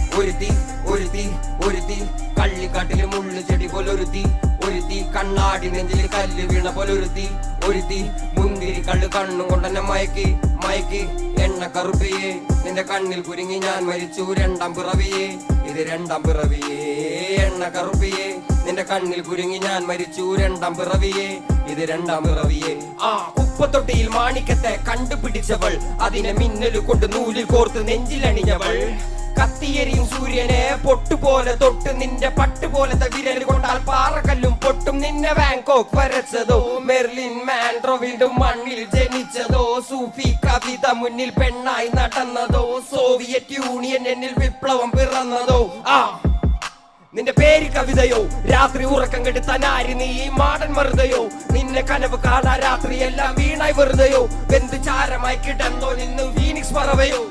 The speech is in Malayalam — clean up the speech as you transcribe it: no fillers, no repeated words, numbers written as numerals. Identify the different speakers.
Speaker 1: ഒരുത്തി കള്ളിക്കാട്ടില് മുള്ളു ചെടി പോലൊരുത്തി കണ്ണാടി നെഞ്ചിൽ കല്ല് വീണ പോലൊരുത്തി മുന്തിരി കള്ളു കണ്ണും കൊണ്ടെന്നെ മയക്കി എണ്ണ കറുപ്പിയേ നിന്റെ കണ്ണിൽ കുരുങ്ങി ഞാൻ മരിച്ചു രണ്ടാം പിറവിയേ ഇത് രണ്ടാം പിറവിയേ എണ്ണ കറുപ്പിയേ നിന്റെ കണ്ണിൽ കുരുങ്ങി ഞാൻ മരിച്ചു രണ്ടാം പിറവിയേ ഇത് രണ്ടാം പിറവിയേ ഉപ്പത്തൊട്ടിയിൽ മാണിക്കത്തെ കണ്ടുപിടിച്ചവൾ അതിനെ മിന്നല് കൊണ്ട് നൂലിൽ കോർത്ത് നെഞ്ചിലണിഞ്ഞവൾ കത്തിയെരിയും സൂര്യനെ പൊട്ടുപോലെ തൊട്ട് നിന്റെ പട്ടുപോലത്തെ വിരൽ കൊണ്ടാൽ പാറക്കല്ലും പൊട്ടും നിന്നെ ബാങ്കോക്ക് വരച്ചതോ മെർലിൻ മാൻഡ്രോ വീണ്ടും മണ്ണിൽ ജനിച്ചതോ സൂഫി കവിത മുന്നിൽ പെണ്ണായി നടന്നതോ സോവിയറ്റ് യൂണിയൻ എന്നിൽ വിപ്ലവം പിറന്നതോ നിന്റെ പേര് കവിതയോ രാത്രി ഉറക്കം കെടുത്താനാരി നീ മാടൻ മറുതയോ നിന്നെ കനവ് കാണാ രാത്രി എല്ലാം വീണായി വെറുതെയോ വെന്ത് ചാരമായി കിടന്നോ നിന്ന് ഫീനിക്സ് പറവയോ